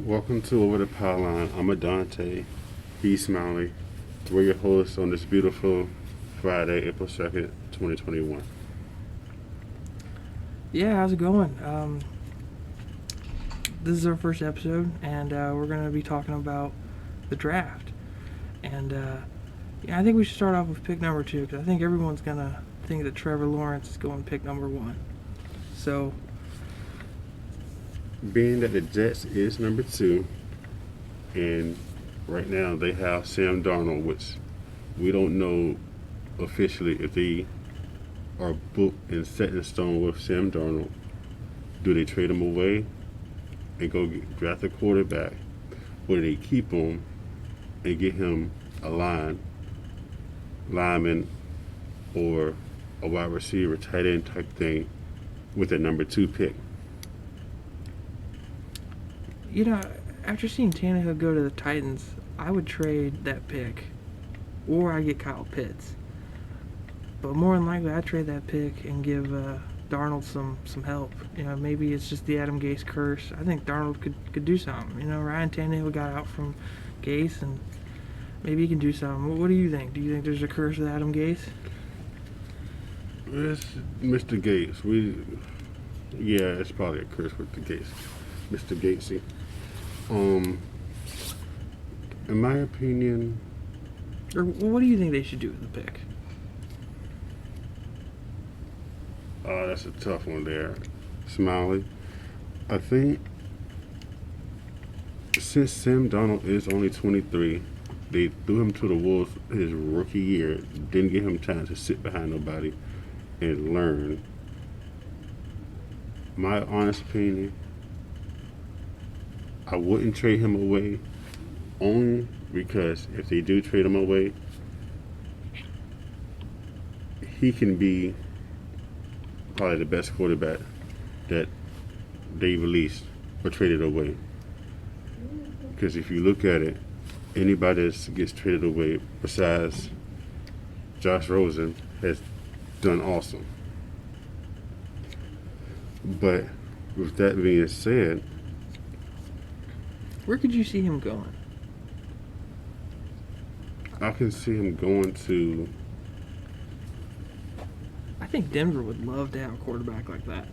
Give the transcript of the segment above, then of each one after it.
Welcome to Over the Pylon. I'm Adante. He's Smiley. We're your hosts on this beautiful Friday, April 2nd, 2021. Yeah, how's it going? This is our first episode, and we're going to be talking about the draft. And I think we should start off with pick number 2, because I think everyone's going to think that Trevor Lawrence is going pick number 1. So, Being that the Jets is number 2, and right now they have Sam Darnold, which we don't know officially if they are booked and set in stone with Sam Darnold. Do they trade him away and go draft a quarterback, or do they keep him and get him a lineman, or a wide receiver, tight end type thing with a number 2 pick? after seeing Tannehill go to the Titans, I would trade that pick, or I get Kyle Pitts. But more than likely, I'd trade that pick and give Darnold some help. Maybe it's just the Adam Gase curse. I think Darnold could do something. Ryan Tannehill got out from Gase, and maybe he can do something. What do you think? Do you think there's a curse with Adam Gase? It's Mr. Gates. It's probably a curse with the Gates, Mr. Gatesy. In my opinion, Or what do you think they should do with the pick? that's a tough one there, Smiley. I think since Sam Donald is only 23, they threw him to the wolves his rookie year, didn't give him time to sit behind nobody and learn. My honest opinion, I wouldn't trade him away, only because if they do trade him away, he can be probably the best quarterback that they released or traded away. Because if you look at it, anybody that gets traded away besides Josh Rosen has done awesome. But with that being said, Where could you see him going? I can see him going to. I think Denver would love to have a quarterback like that.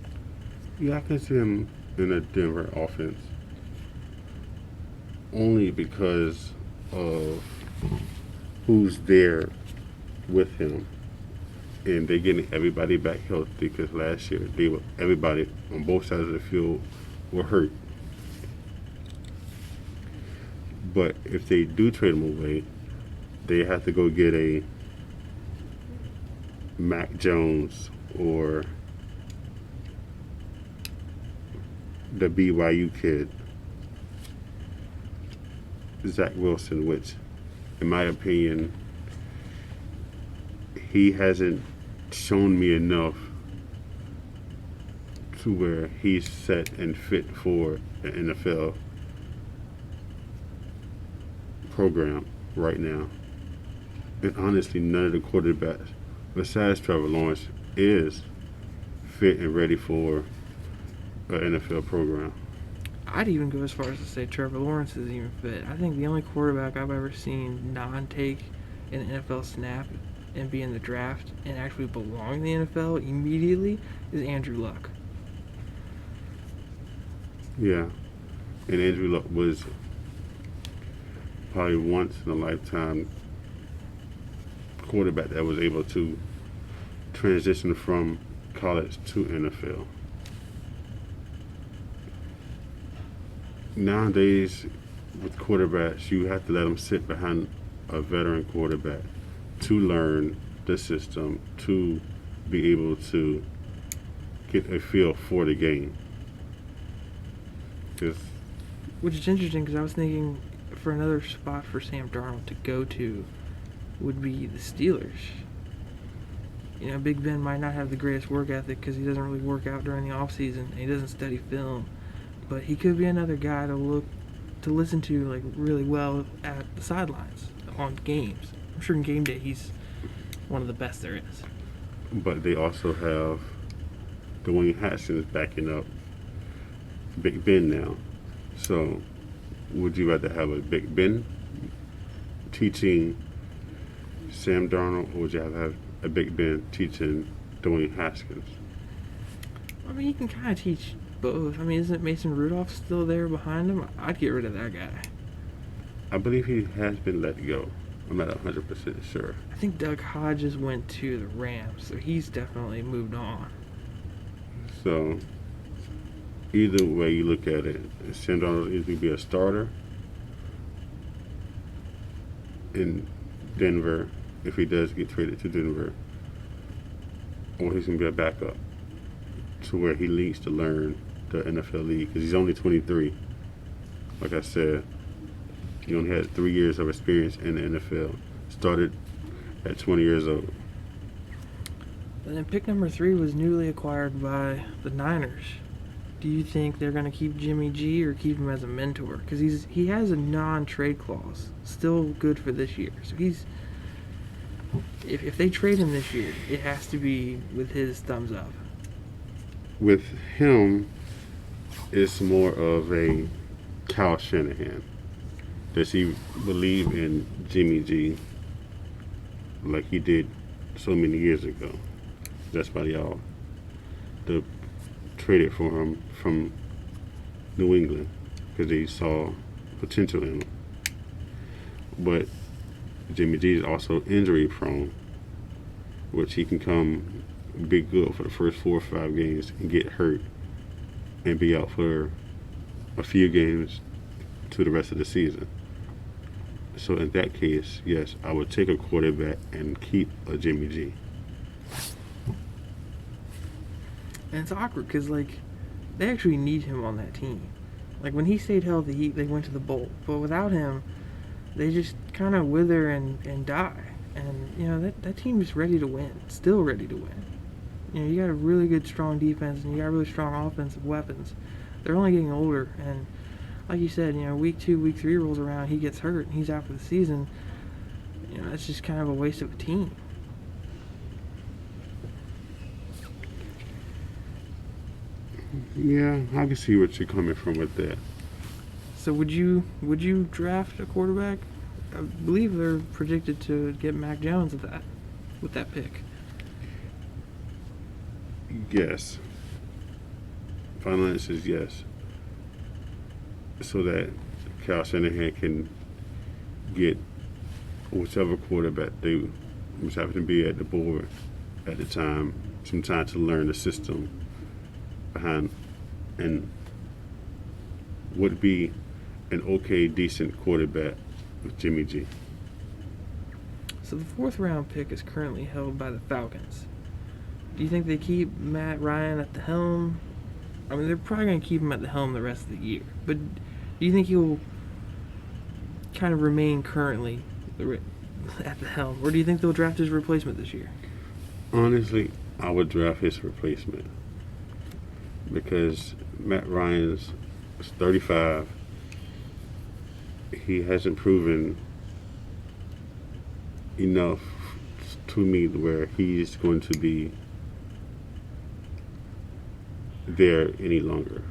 Yeah, I can see him in a Denver offense. Only because of who's there with him. And they're getting everybody back healthy, because last year everybody on both sides of the field were hurt. But if they do trade him away, they have to go get a Mac Jones or the BYU kid, Zach Wilson, which, in my opinion, he hasn't shown me enough to where he's set and fit for an NFL program right now. And honestly, none of the quarterbacks besides Trevor Lawrence is fit and ready for an NFL program. I'd even go as far as to say Trevor Lawrence isn't even fit. I think the only quarterback I've ever seen non-take an NFL snap and be in the draft and actually belong in the NFL immediately is Andrew Luck. Yeah. And Andrew Luck was probably once in a lifetime quarterback that was able to transition from college to NFL. Nowadays, with quarterbacks, you have to let them sit behind a veteran quarterback to learn the system, to be able to get a feel for the game. Which is interesting, because I was thinking for another spot for Sam Darnold to go to would be the Steelers. Big Ben might not have the greatest work ethic because he doesn't really work out during the offseason and he doesn't study film, but he could be another guy to listen to like really well at the sidelines on games. I'm sure in game day he's one of the best there is. But they also have Dwayne Haskins backing up Big Ben now. So Would you rather have a Big Ben teaching Sam Darnold, or would you have a Big Ben teaching Dwayne Haskins? I mean, you can kind of teach both. I mean, isn't Mason Rudolph still there behind him? I'd get rid of that guy. I believe he has been let go. I'm not 100% sure. I think Doug Hodges went to the Rams, so he's definitely moved on. So, either way you look at it, Sam Darnold is going to be a starter in Denver if he does get traded to Denver, or he's going to be a backup to where he needs to learn the NFL league because he's only 23. Like I said, he only had 3 years of experience in the NFL. Started at 20 years old. And then pick number 3 was newly acquired by the Niners. Do you think they're going to keep Jimmy G or keep him as a mentor? Because he has a non-trade clause, still good for this year. So if they trade him this year, it has to be with his thumbs up. With him, it's more of a Kyle Shanahan. Does he believe in Jimmy G like he did so many years ago? That's why y'all traded for him from New England, because they saw potential in him. But Jimmy G is also injury prone, which he can come be good for the first 4 or 5 games and get hurt and be out for a few games to the rest of the season. So in that case, yes, I would take a quarterback and keep a Jimmy G. And it's awkward because, like, they actually need him on that team. Like, when he stayed healthy, they went to the bowl. But without him, they just kind of wither and die. And, you know, that team is ready to win. Still ready to win. You know, you got a really good, strong defense, and you got really strong offensive weapons. They're only getting older, and like you said, you know, week 2, week 3 rolls around, he gets hurt, and he's out for the season. You know, that's just kind of a waste of a team. Yeah, I can see what you're coming from with that. So would you draft a quarterback? I believe they're predicted to get Mac Jones with that pick. Yes. Final answer is yes. So that Kyle Shanahan can get whichever quarterback they was happened to be at the board at the time, some time to learn the system behind, and would be an okay, decent quarterback with Jimmy G. So the 4th round pick is currently held by the Falcons. Do you think they keep Matt Ryan at the helm? I mean, they're probably going to keep him at the helm the rest of the year. But do you think he'll kind of remain currently at the helm? Or do you think they'll draft his replacement this year? Honestly, I would draft his replacement because Matt Ryan's 35. He hasn't proven enough to me where he's going to be there any longer.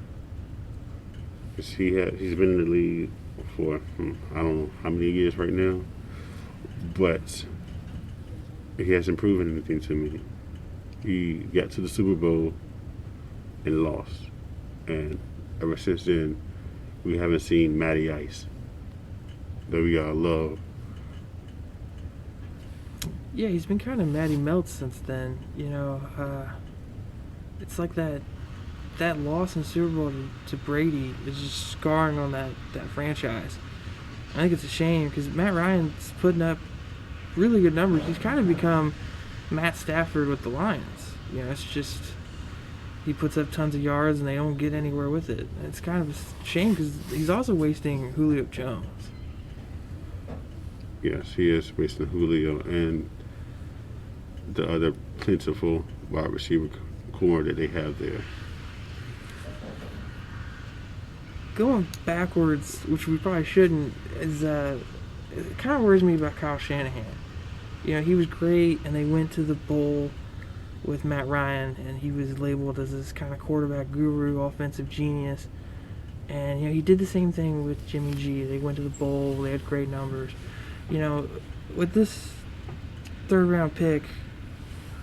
Because he's been in the league for I don't know how many years right now, but he hasn't proven anything to me. He got to the Super Bowl and lost, and ever since then we haven't seen Matty Ice that we all love. Yeah, he's been kind of Matty Melts since then. You know, it's like that loss in Super Bowl to Brady is just scarring on that franchise. I think it's a shame because Matt Ryan's putting up really good numbers. He's kind of become Matt Stafford with the Lions. You know, it's just he puts up tons of yards and they don't get anywhere with it. And it's kind of a shame because he's also wasting Julio Jones. Yes, he is wasting Julio and the other plentiful wide receiver core that they have there. Going backwards, which we probably shouldn't, is it kind of worries me about Kyle Shanahan. You know, he was great, and they went to the bowl with Matt Ryan, and he was labeled as this kind of quarterback guru, offensive genius. And he did the same thing with Jimmy G. They went to the bowl. They had great numbers. With this third-round pick,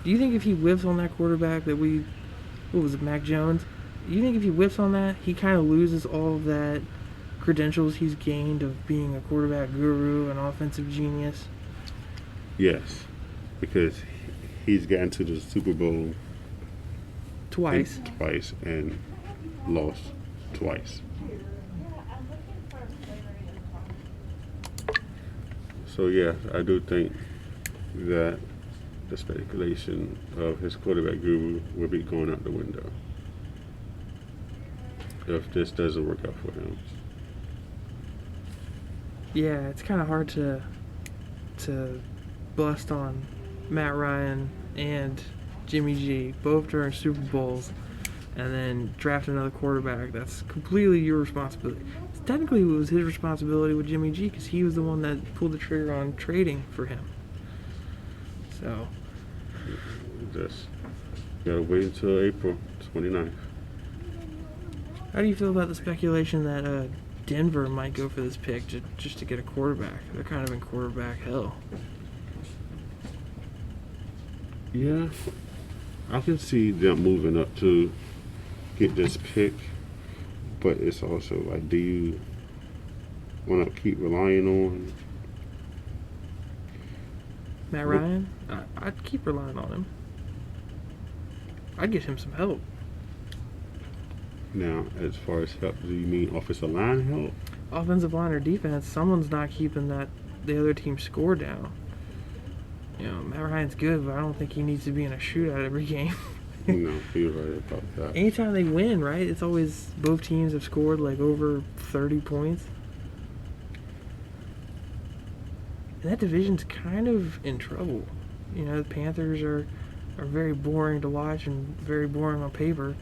do you think if he whiffs on that quarterback what was it, Mac Jones? Do you think if he whiffs on that, he kind of loses all of that credentials he's gained of being a quarterback guru, an offensive genius? Yes, because he's gotten to the Super Bowl Twice and lost twice. So yeah, I do think that the speculation of his quarterback guru will be going out the window if this doesn't work out for him. Yeah, it's kind of hard to bust on Matt Ryan and Jimmy G, both during Super Bowls, and then draft another quarterback. That's completely your responsibility. Technically, it was his responsibility with Jimmy G because he was the one that pulled the trigger on trading for him. So, Just gotta wait until April 29th. how do you feel about the speculation that Denver might go for this pick just to get a quarterback? They're kind of in quarterback hell. Yeah, I can see them moving up to get this pick, but it's also like, do you want to keep relying on? Matt Ryan? I'd keep relying on him. I'd get him some help. Now, as far as help, do you mean offensive line help? Offensive line or defense, someone's not keeping the other team's score down. Matt Ryan's good, but I don't think he needs to be in a shootout every game. No, you're right about that. Anytime they win, right? It's always both teams have scored like over 30 points. And that division's kind of in trouble. The Panthers are very boring to watch and very boring on paper.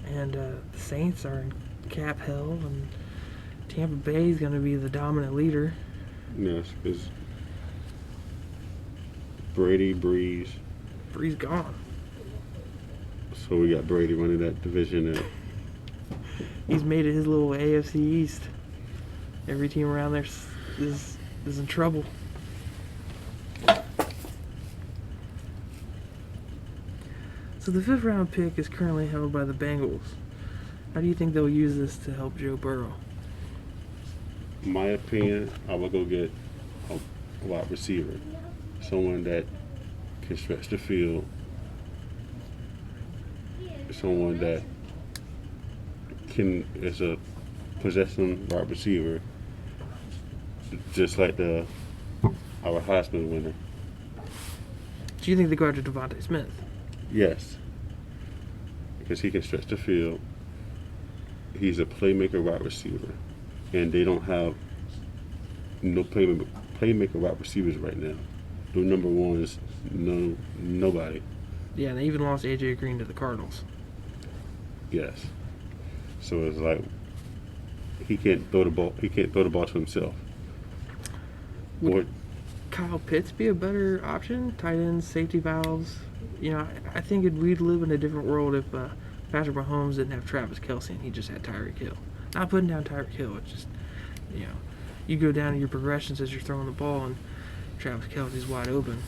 And the Saints are in cap hell, and Tampa Bay is going to be the dominant leader. Yes, because Brady, Breeze. Breeze gone. So we got Brady running that division now. He's made it his little AFC East. Every team around there is in trouble. So the 5th round pick is currently held by the Bengals. How do you think they'll use this to help Joe Burrow? In my opinion, I would go get a wide receiver. Someone that can stretch the field. Someone that is a possession wide receiver, just like our Heisman winner. Do you think they go after Devontae Smith? Yes, because he can stretch the field. He's a playmaker wide receiver, and they don't have no playmaker wide receivers right now. No number ones, nobody. Yeah, and they even lost A.J. Green to the Cardinals. Yes. So it's like he can't throw the ball. He can't throw the ball to himself. Would Kyle Pitts be a better option? Tight ends, safety valves. I think we'd live in a different world if Patrick Mahomes didn't have Travis Kelce and he just had Tyreek Hill. Not putting down Tyreek Hill. It's just, you go down to your progressions as you're throwing the ball and Travis Kelce's wide open.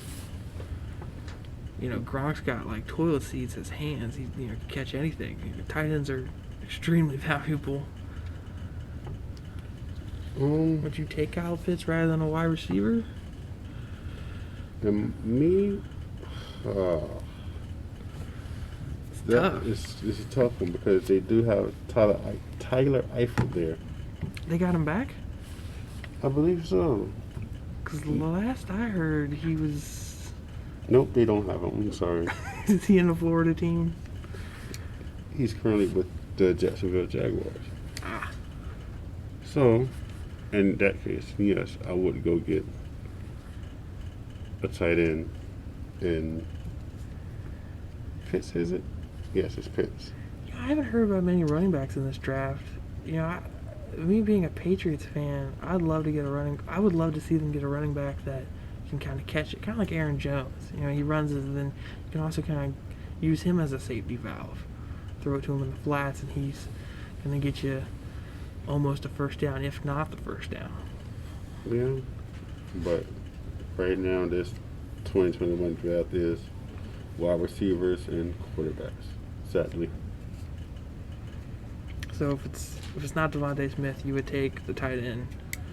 Gronk's got like toilet seats as hands. He can catch anything. Tight ends are extremely valuable. Would you take Kyle Pitts rather than a wide receiver? And me, it's a tough one because they do have Tyler Eifert there. They got him back? I believe so. Because the last I heard, he was... Nope, they don't have him. I'm sorry. Is he in the Florida team? He's currently with the Jacksonville Jaguars. Ah. So, in that case, yes, I would go get a tight end. And Pitts, is it? Yes, it's Pitts. I haven't heard about many running backs in this draft. Me being a Patriots fan, I would love to see them get a running back that can kind of catch it, kind of like Aaron Jones. He runs it, and then you can also kind of use him as a safety valve. Throw it to him in the flats, and he's going to get you almost a first down, if not the first down. Yeah, but right now this 2021 draft is wide receivers and quarterbacks. Sadly, So if it's not Devontae Smith, you would take the tight end,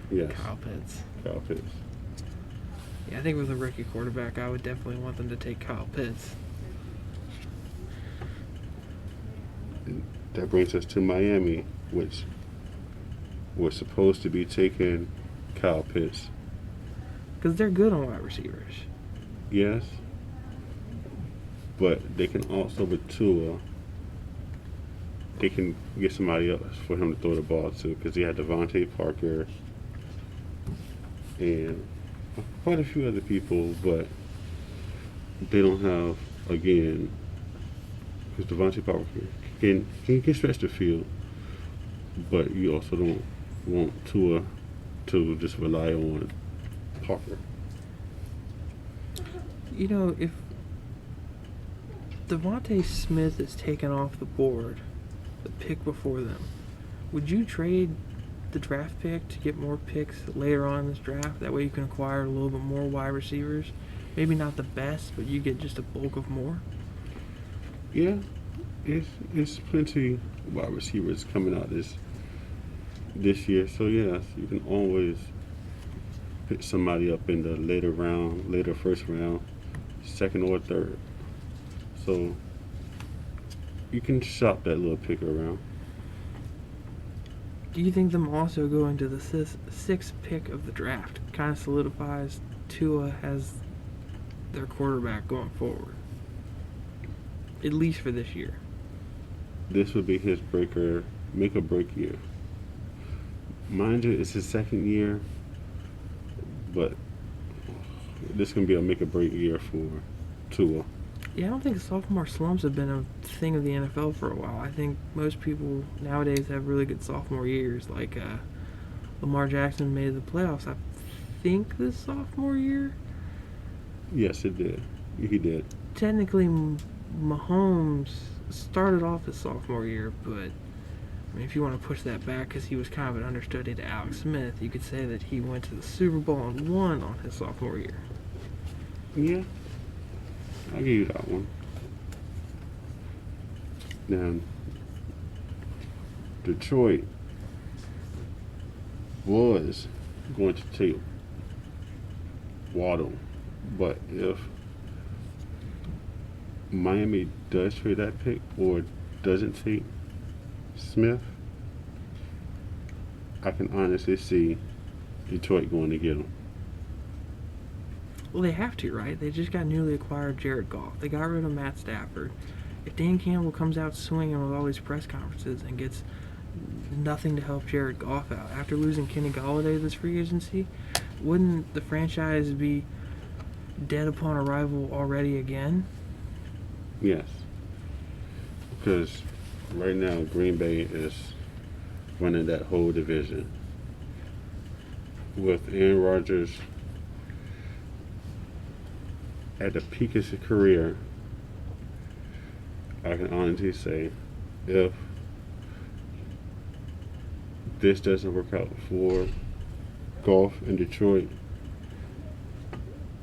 yes, Kyle Pitts. Kyle Pitts. Yeah, I think with a rookie quarterback, I would definitely want them to take Kyle Pitts. That brings us to Miami, which was supposed to be taking Kyle Pitts. Because they're good on wide receivers. Yes, but they can also, with Tua, they can get somebody else for him to throw the ball to, because he had Devontae Parker and quite a few other people, but they don't have, again, because Devontae Parker can stretch the field, but you also don't want Tua to just rely on Parker. You know, if Devontae Smith is taken off the board, the pick before them, would you trade the draft pick to get more picks later on in this draft? That way you can acquire a little bit more wide receivers. Maybe not the best, but you get just a bulk of more. Yeah, it's plenty wide receivers coming out this year. So yes, you can always pick somebody up in the later first round, second or third. So you can shop that little pick around. Do you think them also going to the sixth pick of the draft kind of solidifies Tua as their quarterback going forward? At least for this year. This would be his make or break year. Mind you, it's his second year, but this can be a make or break year for Tua. Yeah, I don't think sophomore slumps have been a thing of the NFL for a while. I think most people nowadays have really good sophomore years. Like Lamar Jackson made the playoffs, I think, this sophomore year. Yes, it did. He did. Technically, Mahomes started off his sophomore year, but I mean, if you want to push that back, because he was kind of an understudy to Alex Smith, you could say that he went to the Super Bowl and won on his sophomore year. Yeah, I'll give you that one. Now, Detroit was going to take Waddle, but if Miami does trade that pick or doesn't take Smith, I can honestly see Detroit going to get him. Well, they have to, right? They just got newly acquired Jared Goff. They got rid of Matt Stafford. If Dan Campbell comes out swinging with all these press conferences and gets nothing to help Jared Goff out, after losing Kenny Golladay this free agency, wouldn't the franchise be dead upon arrival already again? Yes, because right now Green Bay is running that whole division with Aaron Rodgers at the peak of his career. I can honestly say, if this doesn't work out for Goff in Detroit,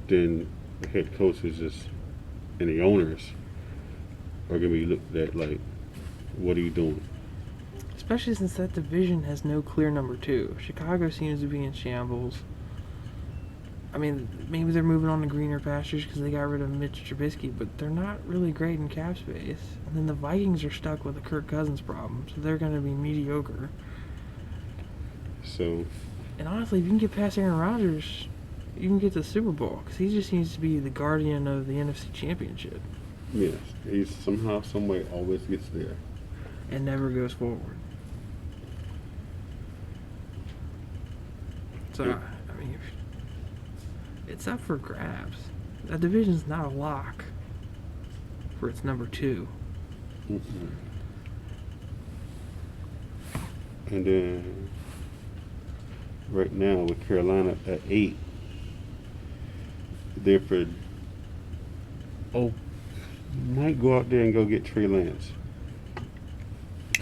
then the head coaches and the owners are going to be looked at like, what are you doing? Especially since that division has no clear number two. Chicago seems to be in shambles. I mean, maybe they're moving on to greener pastures because they got rid of Mitch Trubisky, but they're not really great in cap space. And then the Vikings are stuck with a Kirk Cousins problem, so they're going to be mediocre. So, and honestly, if you can get past Aaron Rodgers, you can get to the Super Bowl, because he just seems to be the guardian of the NFC Championship. yes, he somehow, someway always gets there. And never goes forward. So, I mean, it's up for grabs. That division's not a lock for its number two. Mm-hmm. And then, right now, with Carolina at 8, they're might go out there and go get Trey Lance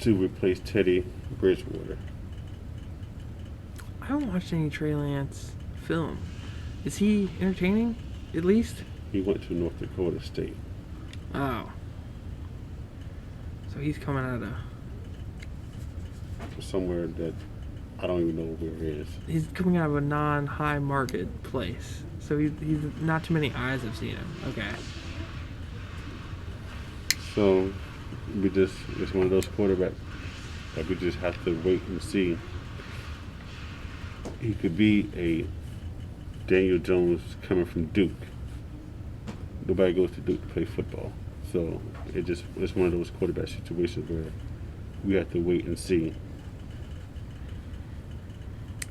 to replace Teddy Bridgewater. I haven't watched any Trey Lance film. Is he entertaining? At least. He went to North Dakota State. Oh. So he's coming out of. Somewhere that I don't even know where it is. He's coming out of a non-high market place. So he's not too many eyes have seen him. Okay. So it's one of those quarterbacks that we just have to wait and see. He could be a Daniel Jones coming from Duke. Nobody goes to Duke to play football. So it's one of those quarterback situations where we have to wait and see.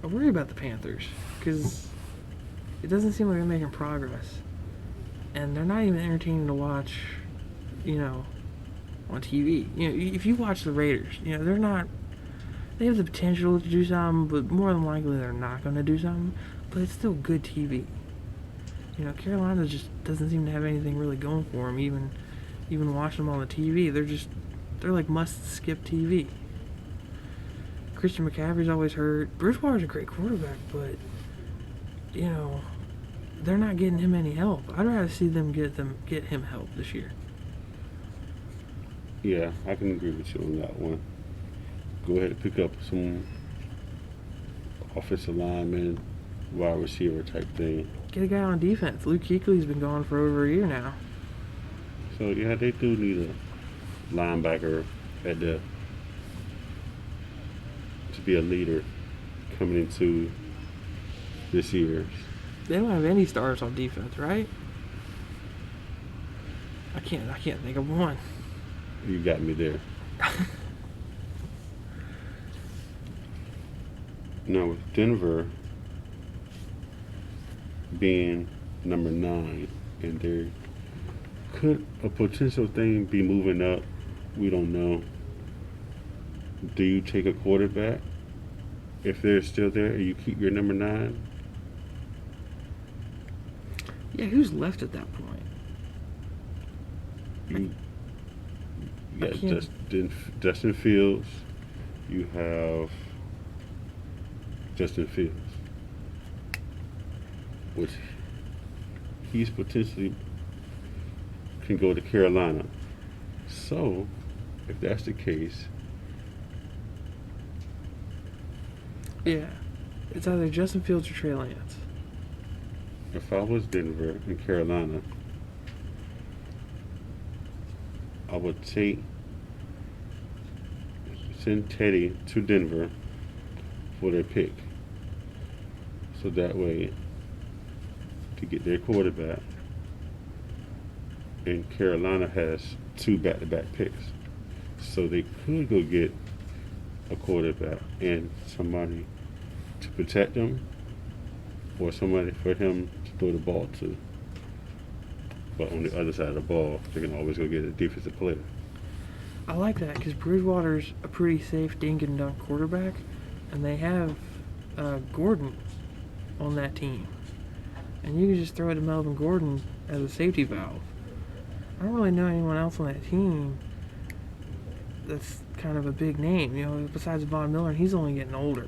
I worry about the Panthers because it doesn't seem like they're making progress. And they're not even entertaining to watch, on TV. If you watch the Raiders, they're not. They have the potential to do something, but more than likely they're not going to do something. But it's still good TV. Carolina just doesn't seem to have anything really going for them. Even watching them on the TV, they're like must-skip TV. Christian McCaffrey's always hurt. Bridgewater's a great quarterback, but they're not getting him any help. I'd rather see them get him help this year. Yeah, I can agree with you on that one. Go ahead and pick up some offensive lineman, wide receiver type thing. Get a guy on defense. Luke Kuechly's been gone for over a year now. So yeah, they do need a linebacker to be a leader coming into this year. They don't have any stars on defense, right? I can't think of one. You got me there. Now with Denver being number 9, and there could a potential thing be moving up. We don't know. Do you take a quarterback if they're still there and you keep your number 9? Yeah, who's left at that point? You got Justin Fields. You have Justin Fields, which he's potentially can go to Carolina. So, if that's the case, yeah, it's either Justin Fields or Trey Lance. if I was Denver and Carolina, I would send Teddy to Denver for their pick. So that way, to get their quarterback, and Carolina has 2 back-to-back picks. So they could go get a quarterback and somebody to protect them, or somebody for him to throw the ball to. But on the other side of the ball, they can always go get a defensive player. I like that because Bridgewater's a pretty safe dink and dunk quarterback, and they have Gordon on that team. And you can just throw it to Melvin Gordon as a safety valve. I don't really know anyone else on that team that's kind of a big name, besides Von Miller, and he's only getting older.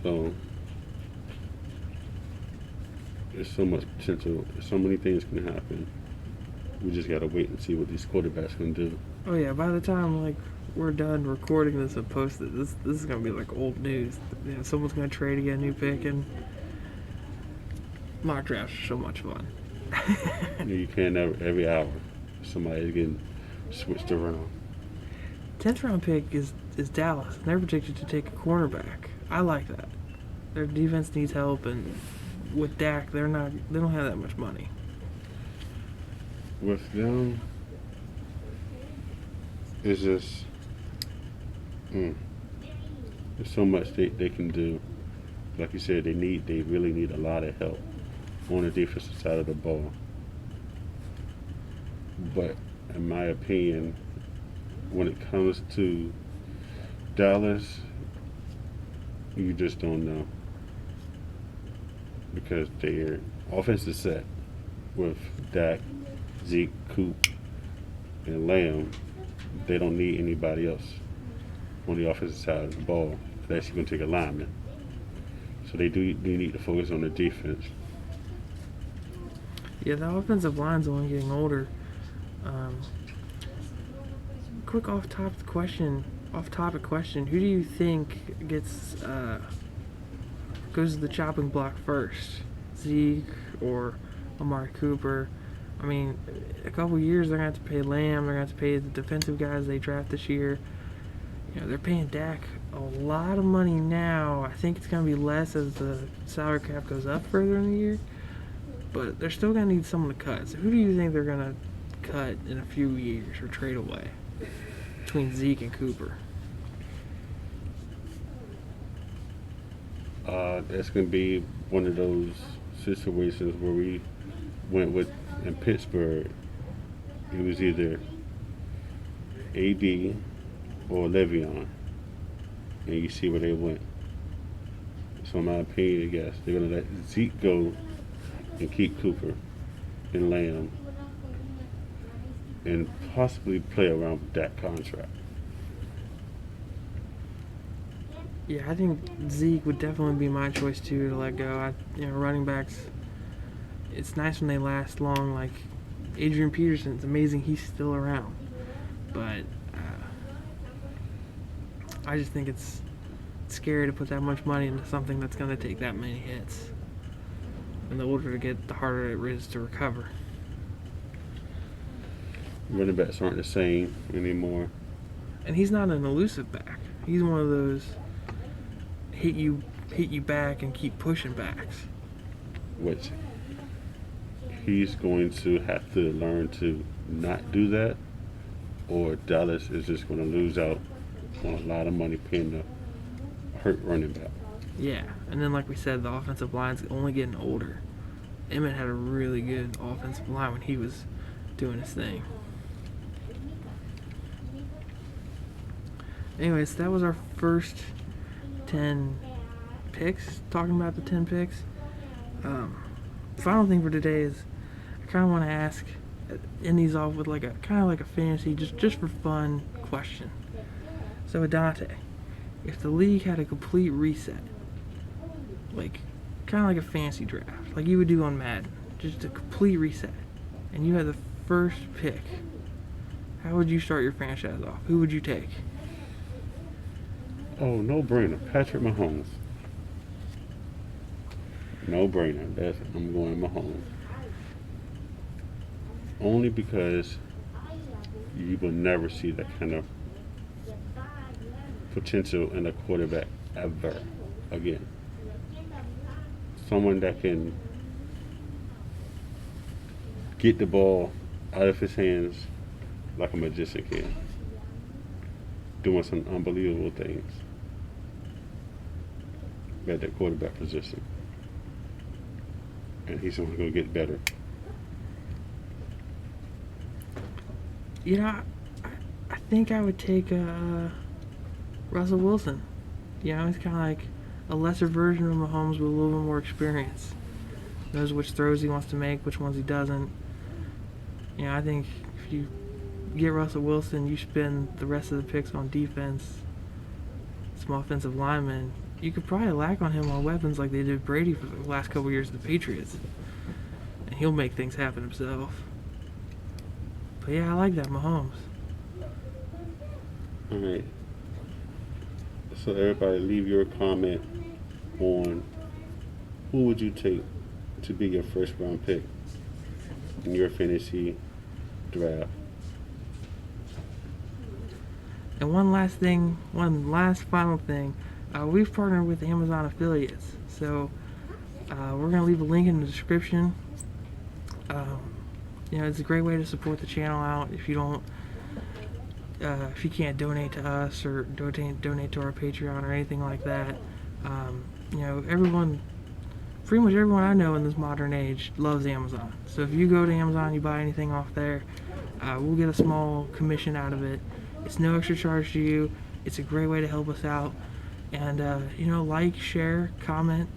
So there's so much potential. So many things can happen. We just gotta wait and see what these quarterbacks can do. Oh yeah, by the time we're done recording this and post it, this is gonna be like old news. Someone's gonna trade to get a new pick, and mock drafts are so much fun. You can't every hour somebody's getting switched around. 10th round pick is Dallas, and they're predicted to take a cornerback. I like that. Their defense needs help, and with Dak, they don't have that much money. With them, it's just there's so much they can do. Like you said, they really need a lot of help on the defensive side of the ball. But in my opinion, when it comes to Dallas, you just don't know, because their offense is set with Dak, Zeke, Coop, and Lamb. They don't need anybody else on the offensive side of the ball unless you're going to take a lineman. So they need to focus on the defense. Yeah, the offensive line's only getting older. Quick off-topic question. Who do you think goes to the chopping block first? Zeke or Amari Cooper? I mean, a couple years they're going to have to pay Lamb. They're going to have to pay the defensive guys they draft this year. You know, they're paying Dak a lot of money now. I think it's going to be less as the salary cap goes up further in the year. But they're still going to need someone to cut. So who do you think they're going to cut in a few years or trade away between Zeke and Cooper? That's going to be one of those situations where we went with, in Pittsburgh, it was either AB or Le'Veon, and you see where they went. So in my opinion, I guess they're going to let Zeke go and keep Cooper and Lamb and possibly play around with that contract. Yeah, I think Zeke would definitely be my choice too to let go. Running backs, it's nice when they last long. Like Adrian Peterson, it's amazing he's still around. But I just think it's scary to put that much money into something that's going to take that many hits. And the older it gets, the harder it is to recover. Running backs aren't the same anymore. And he's not an elusive back. He's one of those hit you back and keep pushing backs. Which he's going to have to learn to not do that, or Dallas is just going to lose out on a lot of money paying the hurt running back. Yeah, and then like we said, the offensive line's only getting older. Emmett had a really good offensive line when he was doing his thing. Anyways, that was our first 10 picks, talking about the 10 picks. Final thing for today is I kind of want to end these off with like a kind of like a fantasy, just for fun question. So Adante, if the league had a complete reset, like kind of like a fantasy draft, like you would do on Madden, just a complete reset, and you had the first pick, how would you start your franchise off? Who would you take? Oh, no brainer. Patrick Mahomes. No brainer. I'm going Mahomes. Only because you will never see that kind of potential in a quarterback ever again. Someone that can get the ball out of his hands like a magician can, doing some unbelievable things at that quarterback position. And he's only going to get better. You know, I think I would take Russell Wilson. You know, he's kind of like a lesser version of Mahomes with a little bit more experience. Knows which throws he wants to make, which ones he doesn't. You know, I think if you get Russell Wilson, you spend the rest of the picks on defense, some offensive linemen, you could probably lack on him on weapons like they did Brady for the last couple of years of the Patriots. And he'll make things happen himself. But yeah, I like that, Mahomes. All right. So everybody leave your comment on who would you take to be your first round pick in your fantasy draft. And one last final thing, we've partnered with Amazon affiliates. So we're going to leave a link in the description. You know, it's a great way to support the channel out if you don't, if you can't donate to us or donate to our Patreon or anything like that. You know, pretty much everyone I know in this modern age loves Amazon. So if you go to Amazon, you buy anything off there, we'll get a small commission out of it. It's no extra charge to you. It's a great way to help us out. And you know, like, share, comment.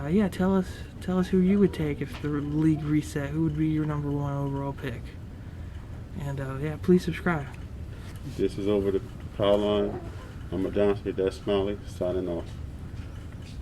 Yeah, tell us who you would take if the league reset. Who would be your number one overall pick? And yeah, please subscribe. This is over the Pylon I'm Adante, that's Smiley, signing off.